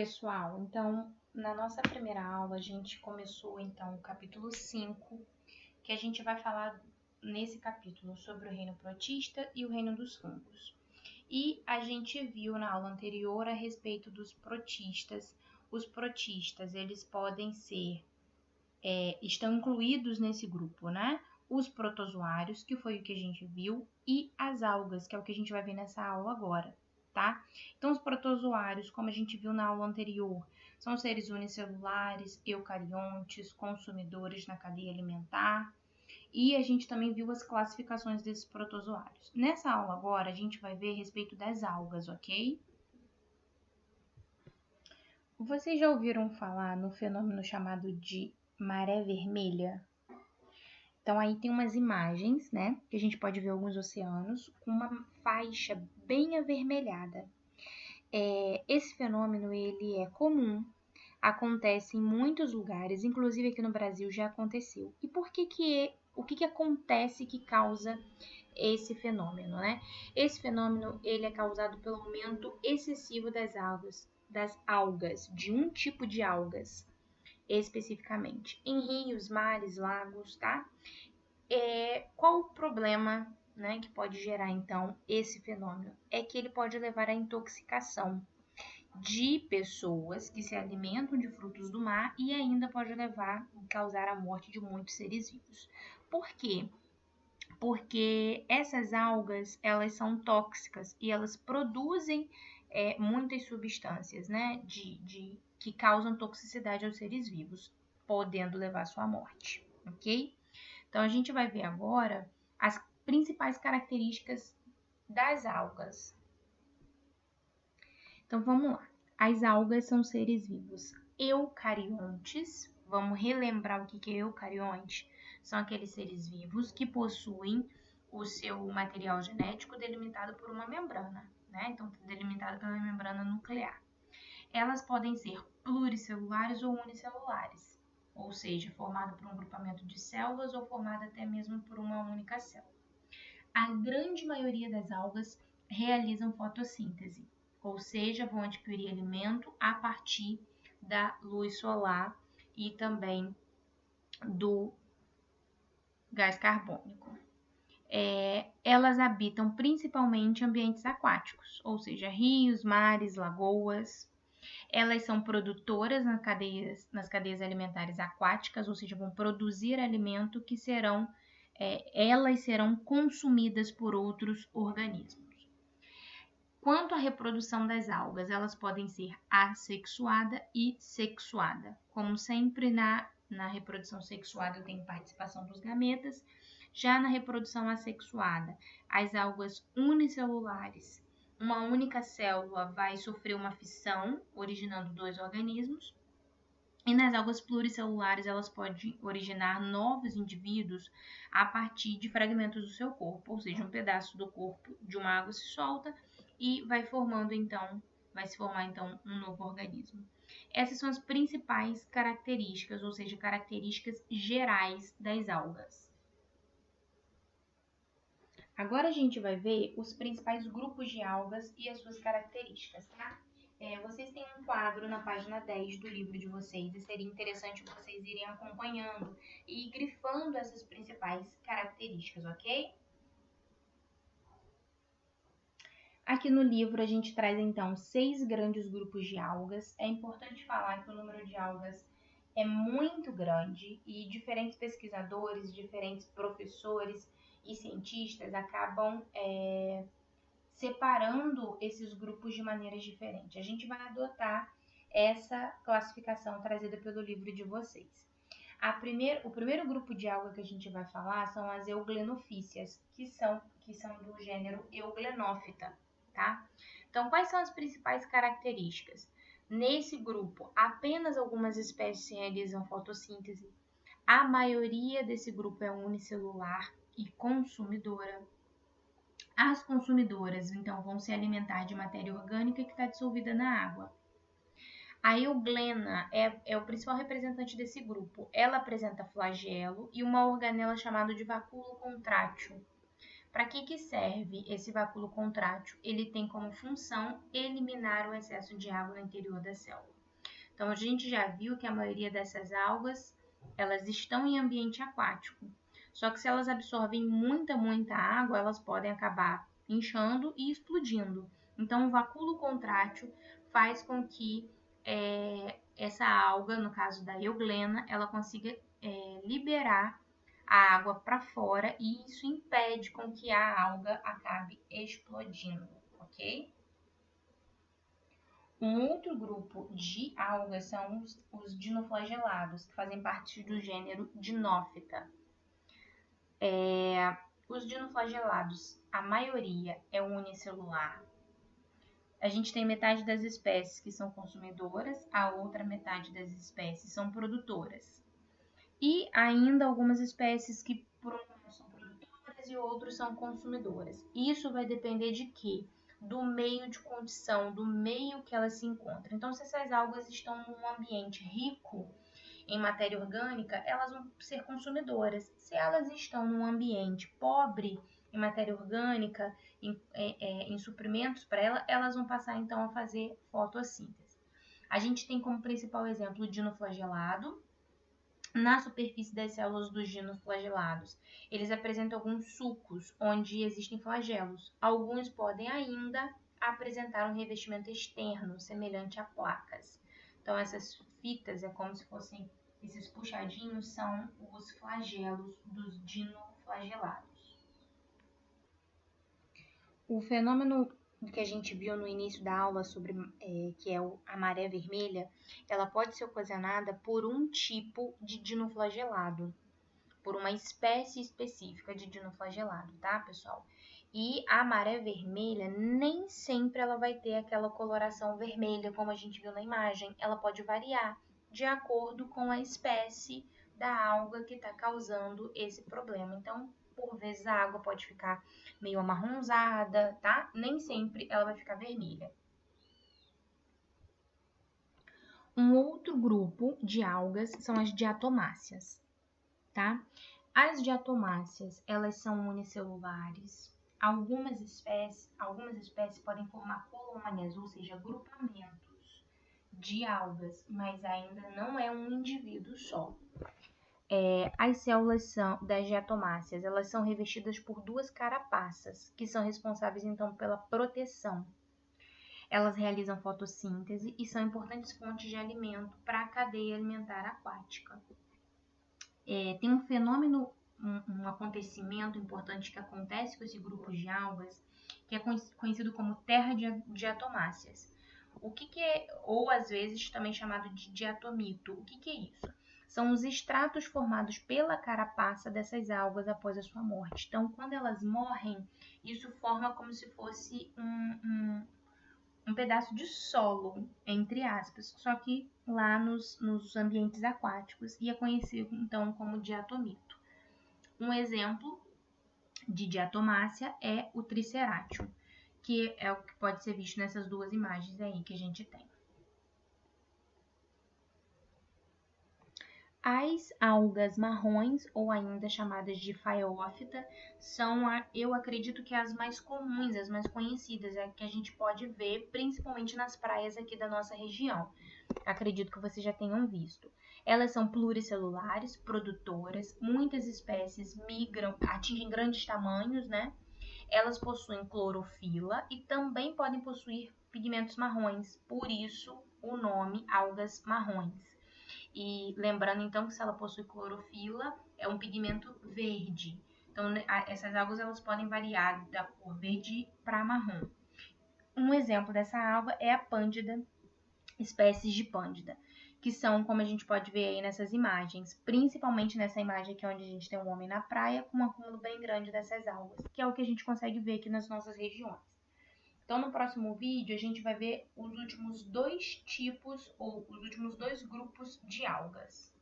Pessoal, então, na nossa primeira aula, a gente começou, então, o capítulo 5, que a gente vai falar nesse capítulo sobre o reino protista e o reino dos fungos. E a gente viu na aula anterior a respeito dos protistas. Os protistas, eles podem ser, estão incluídos nesse grupo, né? Os protozoários, que foi o que a gente viu, e as algas, que é o que a gente vai ver nessa aula agora. Tá? Então, os protozoários, como a gente viu na aula anterior, são seres unicelulares, eucariontes, consumidores na cadeia alimentar, e a gente também viu as classificações desses protozoários. Nessa aula agora, a gente vai ver a respeito das algas, ok? Vocês já ouviram falar no fenômeno chamado de maré vermelha? Então, aí tem umas imagens, né, que a gente pode ver alguns oceanos com uma faixa bem avermelhada. Esse fenômeno, ele é comum, acontece em muitos lugares, inclusive aqui no Brasil já aconteceu. E o que acontece que causa esse fenômeno, né? Esse fenômeno, ele é causado pelo aumento excessivo das algas, de um tipo de algas, especificamente, em rios, mares, lagos, tá? Qual o problema, né, que pode gerar, então, esse fenômeno? É que ele pode levar à intoxicação de pessoas que se alimentam de frutos do mar e ainda pode causar a morte de muitos seres vivos. Por quê? Porque essas algas, elas são tóxicas e elas produzem muitas substâncias, né, que causam toxicidade aos seres vivos, podendo levar à sua morte, ok? Então, a gente vai ver agora as principais características das algas. Então, vamos lá. As algas são seres vivos eucariontes. Vamos relembrar o que é eucarionte? São aqueles seres vivos que possuem o seu material genético delimitado por uma membrana, né? Então, delimitado pela membrana nuclear. Elas podem ser pluricelulares ou unicelulares, ou seja, formado por um grupamento de células ou formado até mesmo por uma única célula. A grande maioria das algas realizam fotossíntese, ou seja, vão adquirir alimento a partir da luz solar e também do gás carbônico. Elas habitam principalmente ambientes aquáticos, ou seja, rios, mares, lagoas. Elas são produtoras nas cadeias alimentares aquáticas, ou seja, vão produzir alimento que elas serão consumidas por outros organismos. Quanto à reprodução das algas, elas podem ser assexuada e sexuada. Como sempre, na reprodução sexuada tem participação dos gametas. Já na reprodução assexuada, as algas unicelulares, uma única célula vai sofrer uma fissão, originando dois organismos. E nas algas pluricelulares, elas podem originar novos indivíduos a partir de fragmentos do seu corpo, ou seja, um pedaço do corpo de uma alga se solta e vai se formar então um novo organismo. Essas são as principais características, ou seja, características gerais das algas. Agora a gente vai ver os principais grupos de algas e as suas características, tá? Vocês têm um quadro na página 10 do livro de vocês e seria interessante vocês irem acompanhando e grifando essas principais características, ok? Aqui no livro a gente traz então 6 grandes grupos de algas. É importante falar que o número de algas é muito grande e diferentes pesquisadores, diferentes professores e cientistas acabam separando esses grupos de maneiras diferentes. A gente vai adotar essa classificação trazida pelo livro de vocês. O primeiro grupo de alga que a gente vai falar são as euglenofícias, que são do gênero Euglenophyta, tá? Então, quais são as principais características? Nesse grupo, apenas algumas espécies realizam fotossíntese. A maioria desse grupo é unicelular e consumidora. As consumidoras, então, vão se alimentar de matéria orgânica que está dissolvida na água. A euglena é o principal representante desse grupo. Ela apresenta flagelo e uma organela chamada de vacúolo contrátil. Para que serve esse vacúolo contrátil? Ele tem como função eliminar o excesso de água no interior da célula. Então, a gente já viu que a maioria dessas algas, elas estão em ambiente aquático. Só que se elas absorvem muita água, elas podem acabar inchando e explodindo. Então, o vacúolo contrátil faz com que essa alga, no caso da euglena, ela consiga liberar a água para fora e isso impede com que a alga acabe explodindo, ok? Um outro grupo de algas são os dinoflagelados, que fazem parte do gênero Dinófita. Os dinoflagelados, a maioria é unicelular. A gente tem metade das espécies que são consumidoras, a outra metade das espécies são produtoras. E ainda algumas espécies que por um lado são produtoras e outros são consumidoras. Isso vai depender de quê? Do meio de condição, do meio que elas se encontram. Então, se essas algas estão num ambiente rico em matéria orgânica, elas vão ser consumidoras. Se elas estão num ambiente pobre em matéria orgânica, em suprimentos para ela, elas vão passar então a fazer fotossíntese. A gente tem como principal exemplo o dinoflagelado. Na superfície das células dos dinoflagelados, eles apresentam alguns sulcos onde existem flagelos. Alguns podem ainda apresentar um revestimento externo, semelhante a placas. Então, essas fitas, é como se fossem esses puxadinhos, são os flagelos dos dinoflagelados. O fenômeno que a gente viu no início da aula sobre que é a maré vermelha, ela pode ser ocasionada por um tipo de dinoflagelado, por uma espécie específica de dinoflagelado, tá, pessoal? E a maré vermelha nem sempre ela vai ter aquela coloração vermelha como a gente viu na imagem, ela pode variar de acordo com a espécie da alga que está causando esse problema. Então, por vezes a água pode ficar meio amarronzada, tá? Nem sempre ela vai ficar vermelha. Um outro grupo de algas são as diatomáceas, tá? As diatomáceas, elas são unicelulares. Algumas espécies podem formar colônias, ou seja, grupamentos de algas, mas ainda não é um indivíduo só. As células das diatomáceas, elas são revestidas por duas carapaças, que são responsáveis então pela proteção. Elas realizam fotossíntese e são importantes fontes de alimento para a cadeia alimentar aquática. Tem um fenômeno, um acontecimento importante que acontece com esse grupo de algas, que é conhecido como terra de diatomáceas. O que é, ou às vezes também chamado de diatomito. O que é isso? São os estratos formados pela carapaça dessas algas após a sua morte. Então, quando elas morrem, isso forma como se fosse um pedaço de solo, entre aspas, só que lá nos ambientes aquáticos, e é conhecido então como diatomito. Um exemplo de diatomácea é o Triceratium, que é o que pode ser visto nessas duas imagens aí que a gente tem. As algas marrons, ou ainda chamadas de phaeófita, são, eu acredito que as mais comuns, as mais conhecidas, é que a gente pode ver principalmente nas praias aqui da nossa região. Acredito que vocês já tenham visto. Elas são pluricelulares, produtoras, muitas espécies migram, atingem grandes tamanhos, né? Elas possuem clorofila e também podem possuir pigmentos marrons, por isso o nome algas marrons. E lembrando então que se ela possui clorofila, é um pigmento verde. Então essas algas elas podem variar da cor verde para marrom. Um exemplo dessa alga é a pândida, espécies de pândida, que são, como a gente pode ver aí nessas imagens, principalmente nessa imagem aqui onde a gente tem um homem na praia com um acúmulo bem grande dessas algas, que é o que a gente consegue ver aqui nas nossas regiões. Então, no próximo vídeo, a gente vai ver os últimos dois tipos ou os últimos dois grupos de algas.